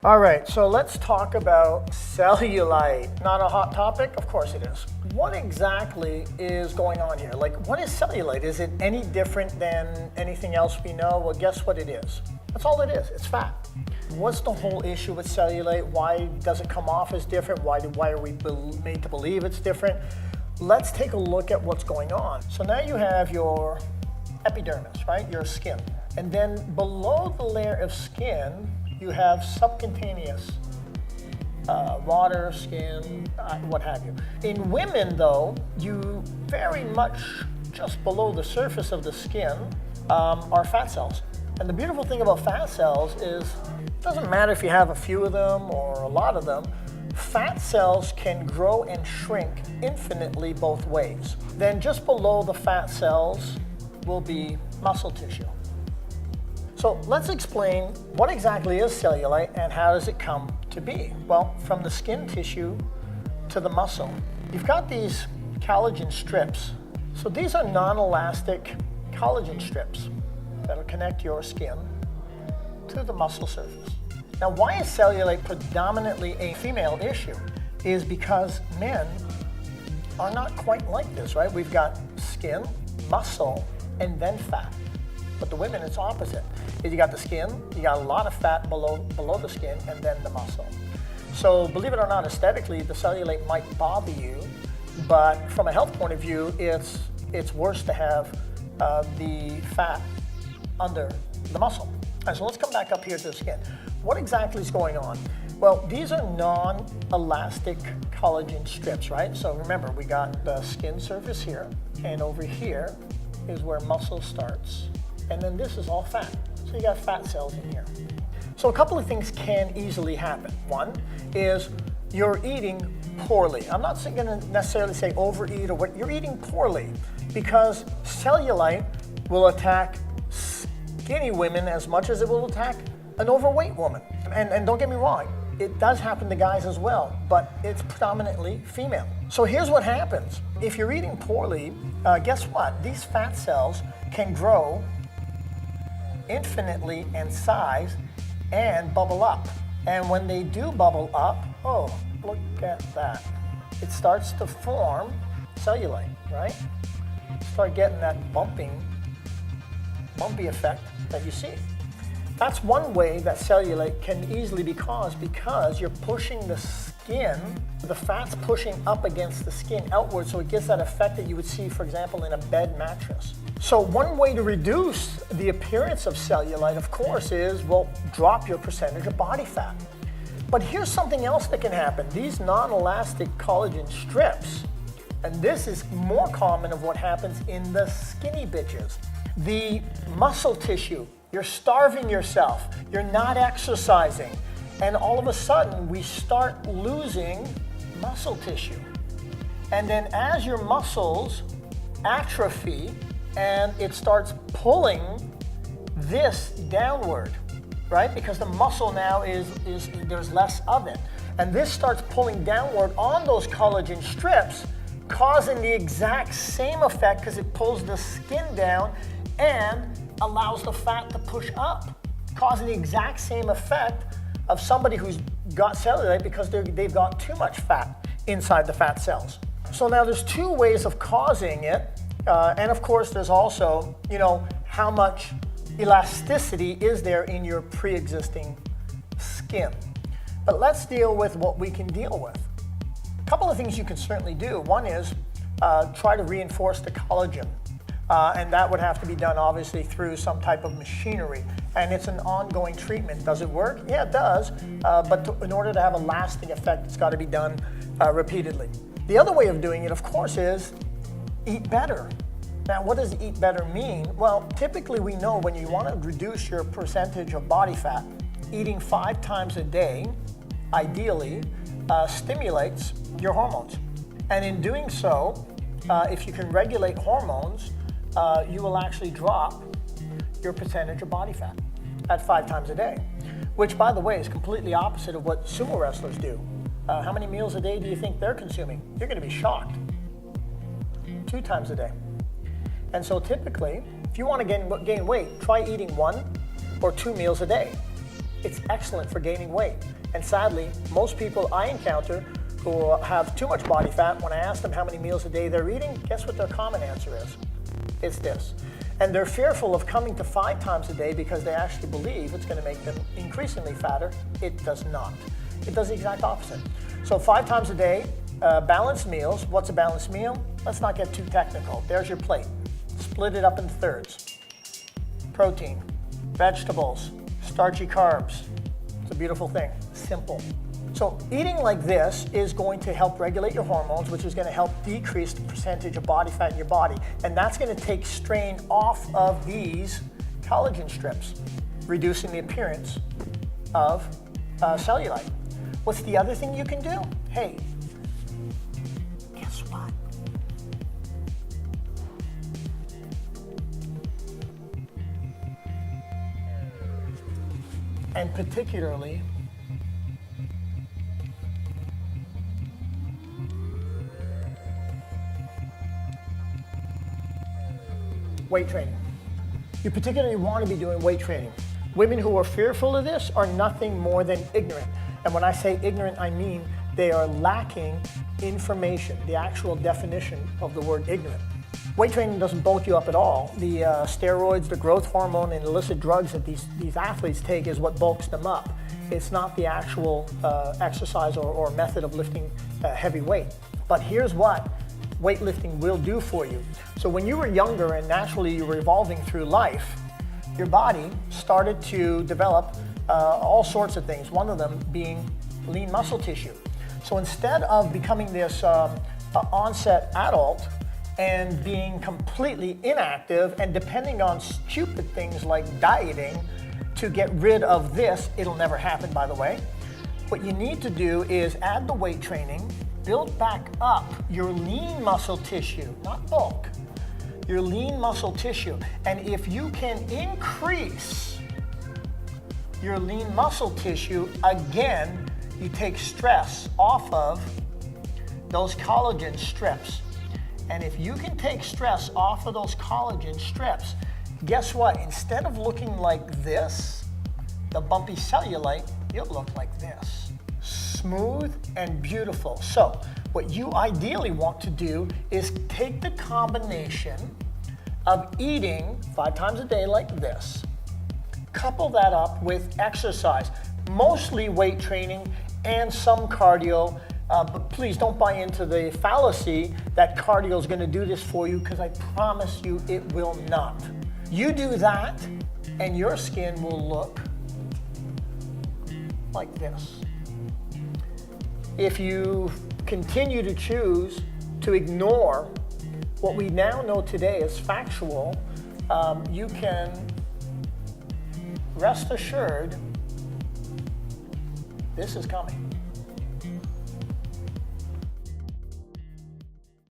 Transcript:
All right, so let's talk about cellulite. Not a hot topic? Of course it is. What exactly is going on here? Like, what is cellulite? Is it any different than anything else we know? Well, guess what it is? That's all it is. It's fat. What's the whole issue with cellulite? Why does it come off as different? Why are we made to believe it's different? Let's take a look at what's going on. So now you have your epidermis, right? Your skin. And then below the layer of skin, you have subcutaneous, water, skin, what have you. In women, though, you very much just below the surface of the skin are fat cells. And the beautiful thing about fat cells is it doesn't matter if you have a few of them or a lot of them, fat cells can grow and shrink infinitely both ways. Then just below the fat cells will be muscle tissue. So let's explain what exactly is cellulite and how does it come to be? Well, from the skin tissue to the muscle, you've got these collagen strips. So these are non-elastic collagen strips that'll connect your skin to the muscle surface. Now, why is cellulite predominantly a female issue? Is because men are not quite like this, right? We've got skin, muscle, and then fat. But the women, it's opposite. You got the skin, you got a lot of fat below the skin, and then the muscle. So believe it or not, aesthetically, the cellulite might bother you, but from a health point of view, it's worse to have the fat under the muscle. And so let's come back up here to the skin. What exactly is going on? Well, these are non-elastic collagen strips, right? So remember, we got the skin surface here, and over here is where muscle starts. And then this is all fat. So you got fat cells in here. So a couple of things can easily happen. One is you're eating poorly. I'm not going to necessarily say overeat or what. You're eating poorly because cellulite will attack skinny women as much as it will attack an overweight woman. And don't get me wrong, it does happen to guys as well, but it's predominantly female. So here's what happens. If you're eating poorly, guess what? These fat cells can grow infinitely in size and bubble up. And when they do bubble up, oh, look at that. It starts to form cellulite, right? Start getting that bumpy effect that you see. That's one way that cellulite can easily be caused because you're pushing the skin, the fat's pushing up against the skin outward, so it gives that effect that you would see, for example, in a bed mattress. So one way to reduce the appearance of cellulite, of course, is, well, drop your percentage of body fat. But here's something else that can happen. These non-elastic collagen strips, and this is more common of what happens in the skinny bitches. The muscle tissue, you're starving yourself, you're not exercising, and all of a sudden we start losing muscle tissue. And then as your muscles atrophy and it starts pulling this downward, right? Because the muscle now is there's less of it. And this starts pulling downward on those collagen strips, causing the exact same effect because it pulls the skin down and allows the fat to push up, causing the exact same effect of somebody who's got cellulite because they've got too much fat inside the fat cells. So now there's two ways of causing it, and of course there's also, how much elasticity is there in your pre-existing skin. But let's deal with what we can deal with. A couple of things you can certainly do. One is try to reinforce the collagen. And that would have to be done obviously through some type of machinery. And it's an ongoing treatment. Does it work? Yeah, it does. But in order to have a lasting effect, it's got to be done repeatedly. The other way of doing it, of course, is eat better. Now, what does eat better mean? Well, typically we know when you want to reduce your percentage of body fat, eating 5 times a day, ideally, stimulates your hormones. And in doing so, if you can regulate hormones, you will actually drop your percentage of body fat at 5 times a day, which, by the way, is completely opposite of what sumo wrestlers do. How many meals a day do you think they're consuming? You're going to be shocked. 2 times a day. And so typically, if you want to gain weight, try eating 1 or 2 meals a day. It's excellent for gaining weight. And sadly, most people I encounter who have too much body fat, when I ask them how many meals a day they're eating, guess what their common answer is? It's this. And they're fearful of coming to 5 times a day because they actually believe it's going to make them increasingly fatter. It does not. It does the exact opposite. So 5 times a day, balanced meals. What's a balanced meal? Let's not get too technical. There's your plate. Split it up into thirds. Protein, vegetables, starchy carbs. It's a beautiful thing. Simple. So eating like this is going to help regulate your hormones, which is going to help decrease the percentage of body fat in your body. And that's going to take strain off of these collagen strips, reducing the appearance of cellulite. What's the other thing you can do? Hey, guess what? And particularly, weight training. You particularly want to be doing weight training. Women who are fearful of this are nothing more than ignorant. And when I say ignorant, I mean they are lacking information, the actual definition of the word ignorant. Weight training doesn't bulk you up at all. The steroids, the growth hormone, and illicit drugs that these athletes take is what bulks them up. It's not the actual exercise or method of lifting heavy weight. But here's what weightlifting will do for you. So when you were younger and naturally you were evolving through life, your body started to develop all sorts of things, one of them being lean muscle tissue. So instead of becoming this onset adult and being completely inactive and depending on stupid things like dieting to get rid of this, it'll never happen, by the way. What you need to do is add the weight training, build back up your lean muscle tissue, not bulk, your lean muscle tissue. And if you can increase your lean muscle tissue, again, you take stress off of those collagen strips. And if you can take stress off of those collagen strips, guess what? Instead of looking like this, the bumpy cellulite, you'll look like this. Smooth and beautiful. So what you ideally want to do is take the combination of eating 5 times a day like this, couple that up with exercise, mostly weight training and some cardio, but please don't buy into the fallacy that cardio is going to do this for you, because I promise you it will not. You do that and your skin will look like this. If you continue to choose to ignore what we now know today is factual, you can rest assured this is coming.